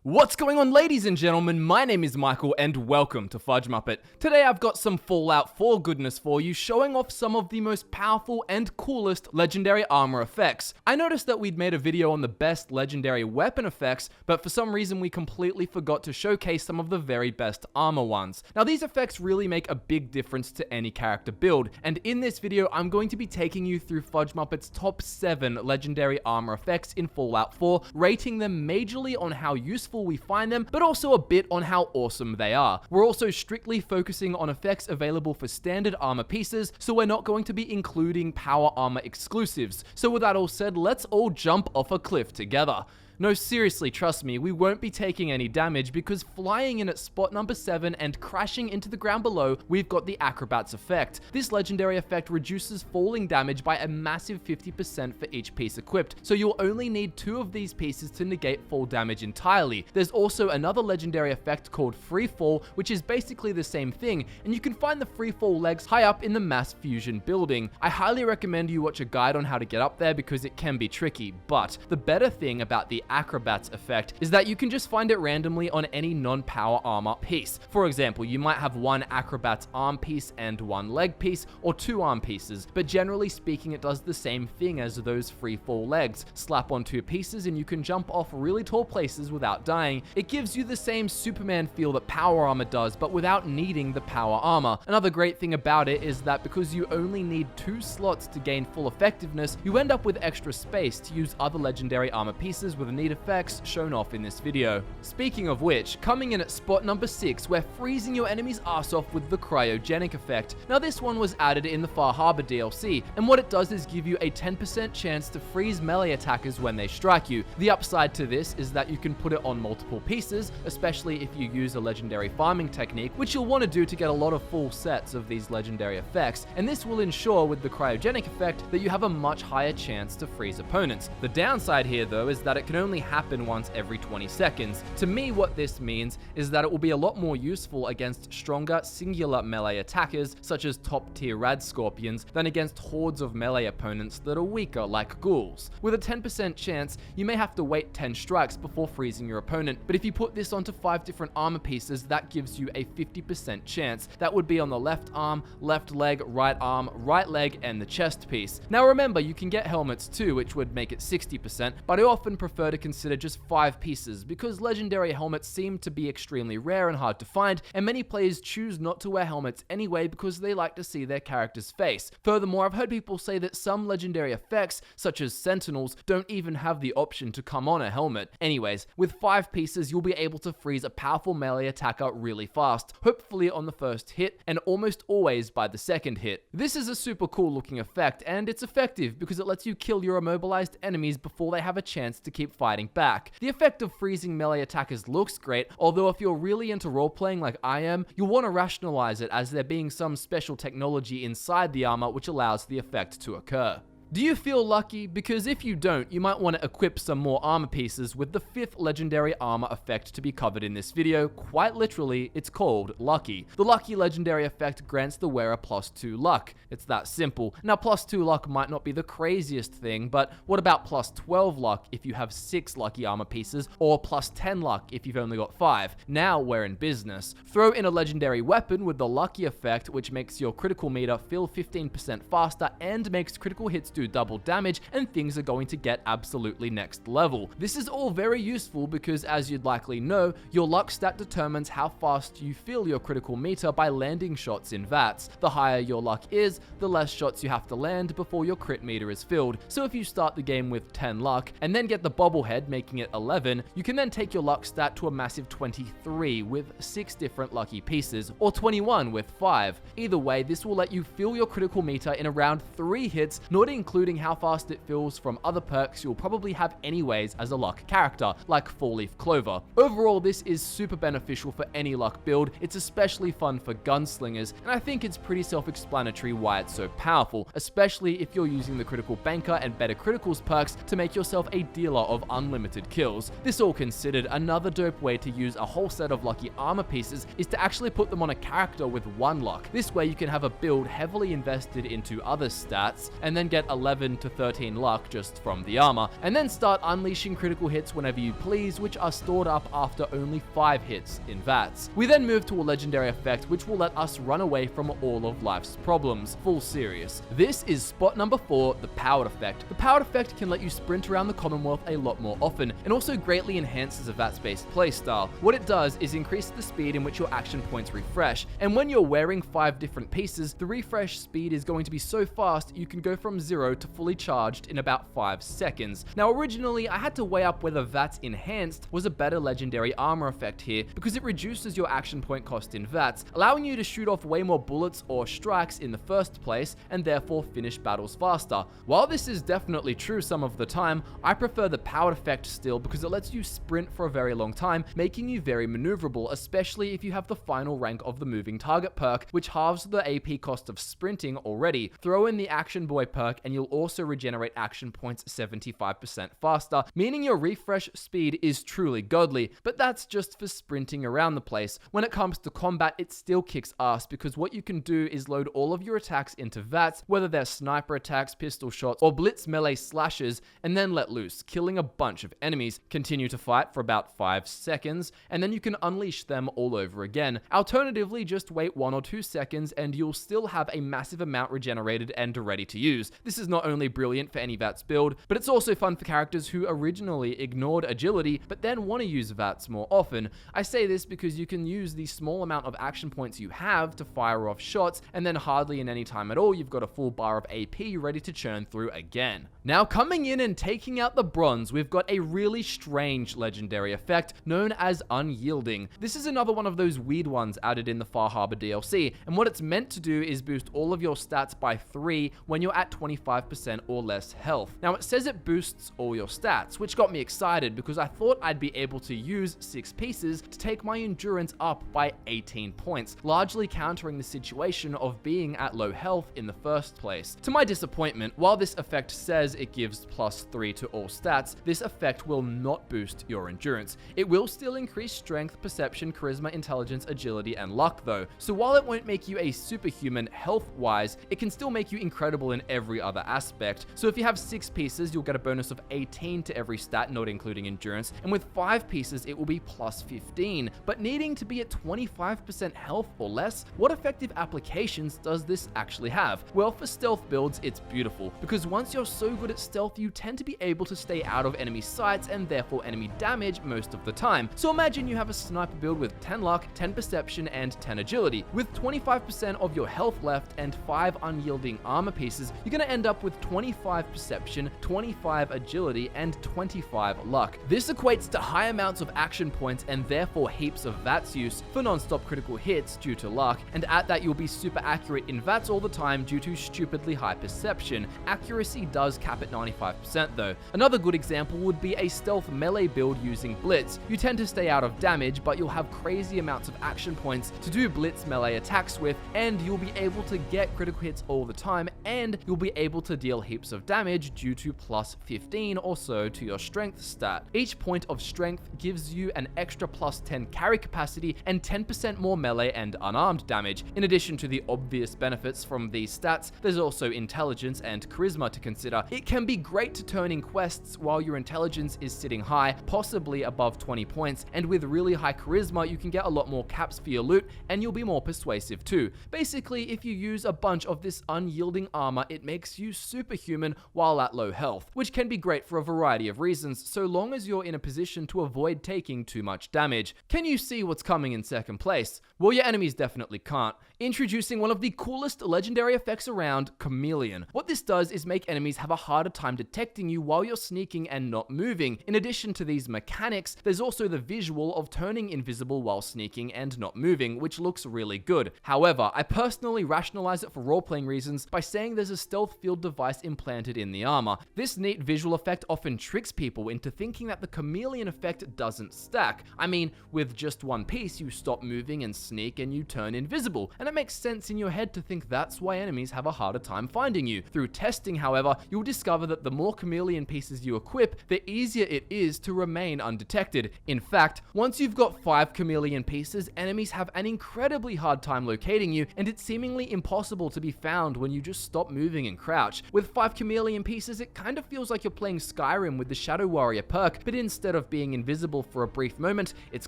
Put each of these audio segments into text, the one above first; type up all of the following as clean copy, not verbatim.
What's going on, ladies and gentlemen? My name is Michael and welcome to Fudge Muppet. Today I've got some Fallout 4 goodness for you, showing off some of the most powerful and coolest legendary armor effects. I noticed that we'd made a video on the best legendary weapon effects, but for some reason we completely forgot to showcase some of the very best armor ones. Now these effects really make a big difference to any character build, and in this video I'm going to be taking you through Fudge Muppet's top 7 legendary armor effects in Fallout 4, rating them majorly on how useful we find them, but also a bit on how awesome they are. We're also strictly focusing on effects available for standard armor pieces, so we're not going to be including power armor exclusives. So with that all said, let's all jump off a cliff together. No, seriously, trust me, we won't be taking any damage because flying in at spot number 7 and crashing into the ground below, we've got the Acrobats effect. This legendary effect reduces falling damage by a massive 50% for each piece equipped, so you'll only need 2 of these pieces to negate fall damage entirely. There's also another legendary effect called Free Fall, which is basically the same thing, and you can find the Free Fall legs high up in the Mass Fusion building. I highly recommend you watch a guide on how to get up there because it can be tricky, but the better thing about the Acrobats effect is that you can just find it randomly on any non-power armor piece. For example, you might have 1 Acrobats arm piece and 1 leg piece, or 2 arm pieces, but generally speaking it does the same thing as those free fall legs. Slap on 2 pieces and you can jump off really tall places without dying. It gives you the same Superman feel that power armor does, but without needing the power armor. Another great thing about it is that because you only need 2 slots to gain full effectiveness, you end up with extra space to use other legendary armor pieces with neat effects shown off in this video. Speaking of which, coming in at spot number 6, we're freezing your enemy's ass off with the cryogenic effect. Now this one was added in the Far Harbor DLC, and what it does is give you a 10% chance to freeze melee attackers when they strike you. The upside to this is that you can put it on multiple pieces, especially if you use a legendary farming technique, which you'll want to do to get a lot of full sets of these legendary effects, and this will ensure with the cryogenic effect that you have a much higher chance to freeze opponents. The downside here though is that it can only happen once every 20 seconds. To me, what this means is that it will be a lot more useful against stronger singular melee attackers such as top tier rad scorpions than against hordes of melee opponents that are weaker like ghouls. With a 10% chance, you may have to wait 10 strikes before freezing your opponent, but if you put this onto 5 different armor pieces, that gives you a 50% chance. That would be on the left arm, left leg, right leg, and the chest piece. Now remember, you can get helmets too, which would make it 60%, but I often prefer to consider just 5 pieces because legendary helmets seem to be extremely rare and hard to find, and many players choose not to wear helmets anyway because they like to see their character's face. Furthermore, I've heard people say that some legendary effects, such as Sentinels, don't even have the option to come on a helmet. Anyways, with 5 pieces, you'll be able to freeze a powerful melee attacker really fast, hopefully on the first hit, and almost always by the second hit. This is a super cool looking effect, and it's effective because it lets you kill your immobilized enemies before they have a chance to keep fighting back. The effect of freezing melee attackers looks great, although if you're really into roleplaying like I am, you'll want to rationalize it as there being some special technology inside the armor which allows the effect to occur. Do you feel lucky? Because if you don't, you might want to equip some more armor pieces with the 5th legendary armor effect to be covered in this video. Quite literally, it's called Lucky. The Lucky legendary effect grants the wearer +2 luck. It's that simple. Now +2 luck might not be the craziest thing, but what about +12 luck if you have 6 lucky armor pieces, or +10 luck if you've only got 5? Now we're in business. Throw in a legendary weapon with the Lucky effect, which makes your critical meter fill 15% faster and makes critical hits do double damage, and things are going to get absolutely next level. This is all very useful because, as you'd likely know, your luck stat determines how fast you fill your critical meter by landing shots in VATS. The higher your luck is, the less shots you have to land before your crit meter is filled. So if you start the game with 10 luck and then get the bobblehead making it 11, you can then take your luck stat to a massive 23 with 6 different lucky pieces, or 21 with 5. Either way, this will let you fill your critical meter in around 3 hits, not including how fast it fills from other perks you'll probably have anyways as a luck character, like 4-leaf clover. Overall, this is super beneficial for any luck build. It's especially fun for gunslingers, and I think it's pretty self-explanatory why it's so powerful, especially if you're using the critical banker and better criticals perks to make yourself a dealer of unlimited kills. This all considered, another dope way to use a whole set of lucky armor pieces is to actually put them on a character with 1 luck. This way you can have a build heavily invested into other stats, and then get a 11 to 13 luck just from the armor, and then start unleashing critical hits whenever you please, which are stored up after only 5 hits in VATS. We then move to a legendary effect which will let us run away from all of life's problems, full serious. This is spot number 4, the powered effect. The powered effect can let you sprint around the Commonwealth a lot more often, and also greatly enhances a VATS-based playstyle. What it does is increase the speed in which your action points refresh, and when you're wearing 5 different pieces, the refresh speed is going to be so fast you can go from 0 to fully charged in about 5 seconds. Now originally I had to weigh up whether VATS Enhanced was a better legendary armor effect here, because it reduces your action point cost in VATS, allowing you to shoot off way more bullets or strikes in the first place, and therefore finish battles faster. While this is definitely true some of the time, I prefer the powered effect still because it lets you sprint for a very long time, making you very maneuverable, especially if you have the final rank of the moving target perk, which halves the AP cost of sprinting already. Throw in the Action Boy perk and you'll also regenerate action points 75% faster, meaning your refresh speed is truly godly, but that's just for sprinting around the place. When it comes to combat, it still kicks ass because what you can do is load all of your attacks into VATS, whether they're sniper attacks, pistol shots, or blitz melee slashes, and then let loose, killing a bunch of enemies. Continue to fight for about 5 seconds, and then you can unleash them all over again. Alternatively, just wait 1 or 2 seconds and you'll still have a massive amount regenerated and ready to use. This is not only brilliant for any VATS build, but it's also fun for characters who originally ignored agility, but then want to use VATS more often. I say this because you can use the small amount of action points you have to fire off shots, and then hardly in any time at all, you've got a full bar of AP ready to churn through again. Now coming in and taking out the bronze, we've got a really strange legendary effect known as Unyielding. This is another one of those weird ones added in the Far Harbor DLC, and what it's meant to do is boost all of your stats by 3 when you're at 25% or less health. Now it says it boosts all your stats, which got me excited because I thought I'd be able to use 6 pieces to take my endurance up by 18 points, largely countering the situation of being at low health in the first place. To my disappointment, while this effect says it gives +3 to all stats, this effect will not boost your endurance. It will still increase strength, perception, charisma, intelligence, agility, and luck though. So while it won't make you a superhuman health-wise, it can still make you incredible in every other aspect. So if you have 6 pieces, you'll get a bonus of 18 to every stat, not including endurance, and with 5 pieces, it will be +15. But needing to be at 25% health or less, what effective applications does this actually have? Well, for stealth builds, it's beautiful, because once you're so good at stealth, you tend to be able to stay out of enemy sights and therefore enemy damage most of the time. So imagine you have a sniper build with 10 luck, 10 perception, and 10 agility. With 25% of your health left and 5 unyielding armor pieces, you're going to end up with 25 perception, 25 agility, and 25 luck. This equates to high amounts of action points and therefore heaps of VATS use for non-stop critical hits due to luck, and at that you'll be super accurate in VATS all the time due to stupidly high perception. Accuracy does cap at 95% though. Another good example would be a stealth melee build using Blitz. You tend to stay out of damage, but you'll have crazy amounts of action points to do Blitz melee attacks with, and you'll be able to get critical hits all the time, and you'll be able to deal heaps of damage due to +15 or so to your strength stat. Each point of strength gives you an extra +10 carry capacity and 10% more melee and unarmed damage. In addition to the obvious benefits from these stats, there's also intelligence and charisma to consider. It can be great to turn in quests while your intelligence is sitting high, possibly above 20 points, and with really high charisma you can get a lot more caps for your loot and you'll be more persuasive too. Basically, if you use a bunch of this unyielding armor, it makes you superhuman while at low health, which can be great for a variety of reasons, so long as you're in a position to avoid taking too much damage. Can you see what's coming in second place? Well, your enemies definitely can't. Introducing one of the coolest legendary effects around, Chameleon. What this does is make enemies have a harder time detecting you while you're sneaking and not moving. In addition to these mechanics, there's also the visual of turning invisible while sneaking and not moving, which looks really good. However, I personally rationalize it for role-playing reasons by saying there's a stealth field device implanted in the armor. This neat visual effect often tricks people into thinking that the Chameleon effect doesn't stack. I mean, with just one piece, you stop moving and sneak and you turn invisible, and it makes sense in your head to think that's why enemies have a harder time finding you. Through testing, however, you'll discover that the more Chameleon pieces you equip, the easier it is to remain undetected. In fact, once you've got 5 Chameleon pieces, enemies have an incredibly hard time locating you, and it's seemingly impossible to be found when you just stop moving and crouch. crouch. With 5 Chameleon pieces, it kind of feels like you're playing Skyrim with the Shadow Warrior perk, but instead of being invisible for a brief moment, it's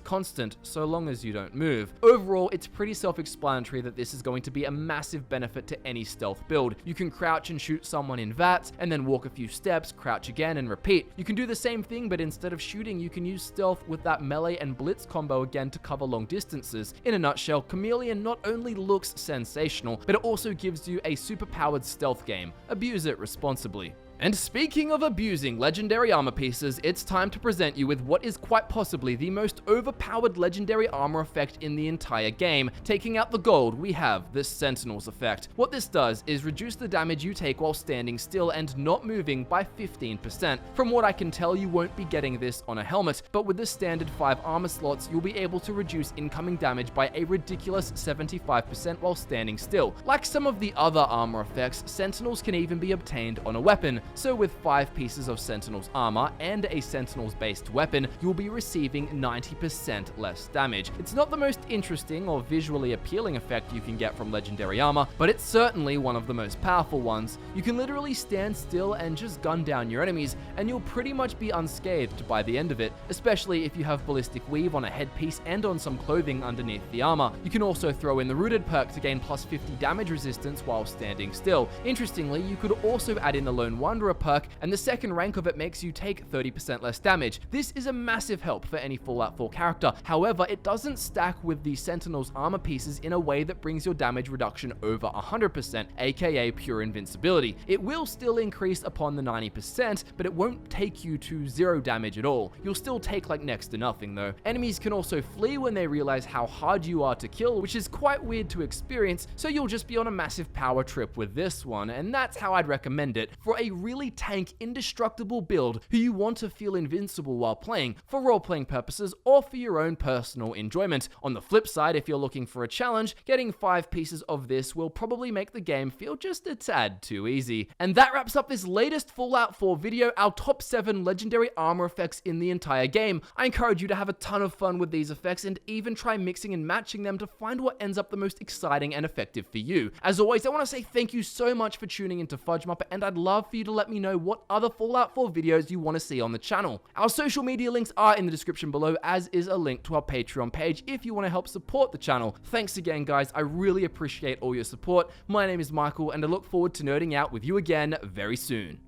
constant so long as you don't move. Overall, it's pretty self-explanatory that this is going to be a massive benefit to any stealth build. You can crouch and shoot someone in VATS, and then walk a few steps, crouch again, and repeat. You can do the same thing, but instead of shooting, you can use stealth with that melee and blitz combo again to cover long distances. In a nutshell, Chameleon not only looks sensational, but it also gives you a super-powered stealth game. Abuse it responsibly. And speaking of abusing legendary armor pieces, it's time to present you with what is quite possibly the most overpowered legendary armor effect in the entire game. Taking out the gold, we have the Sentinels effect. What this does is reduce the damage you take while standing still and not moving by 15%. From what I can tell, you won't be getting this on a helmet, but with the standard 5 armor slots, you'll be able to reduce incoming damage by a ridiculous 75% while standing still. Like some of the other armor effects, Sentinels can even be obtained on a weapon. So with 5 pieces of Sentinels armor and a Sentinels based weapon, you'll be receiving 90% less damage. It's not the most interesting or visually appealing effect you can get from legendary armor, but it's certainly one of the most powerful ones. You can literally stand still and just gun down your enemies, and you'll pretty much be unscathed by the end of it, especially if you have ballistic weave on a headpiece and on some clothing underneath the armor. You can also throw in the rooted perk to gain plus 50 damage resistance while standing still. Interestingly, you could also add in the Lone Wanderer perk, and the second rank of it makes you take 30% less damage. This is a massive help for any Fallout 4 character. However, it doesn't stack with the Sentinels armor pieces in a way that brings your damage reduction over 100%, aka pure invincibility. It will still increase upon the 90%, but it won't take you to 0 damage at all. You'll still take like next to nothing though. Enemies can also flee when they realize how hard you are to kill, which is quite weird to experience, so you'll just be on a massive power trip with this one, and that's how I'd recommend it for a really tank, indestructible build who you want to feel invincible while playing, for role-playing purposes or for your own personal enjoyment. On the flip side, if you're looking for a challenge, getting 5 pieces of this will probably make the game feel just a tad too easy. And that wraps up this latest Fallout 4 video, our top 7 legendary armor effects in the entire game. I encourage you to have a ton of fun with these effects and even try mixing and matching them to find what ends up the most exciting and effective for you. As always, I want to say thank you so much for tuning into Fudge Muppet, and I'd love for you to let me know what other Fallout 4 videos you want to see on the channel. Our social media links are in the description below, as is a link to our Patreon page if you want to help support the channel. Thanks again, guys. I really appreciate all your support. My name is Michael, and I look forward to nerding out with you again very soon.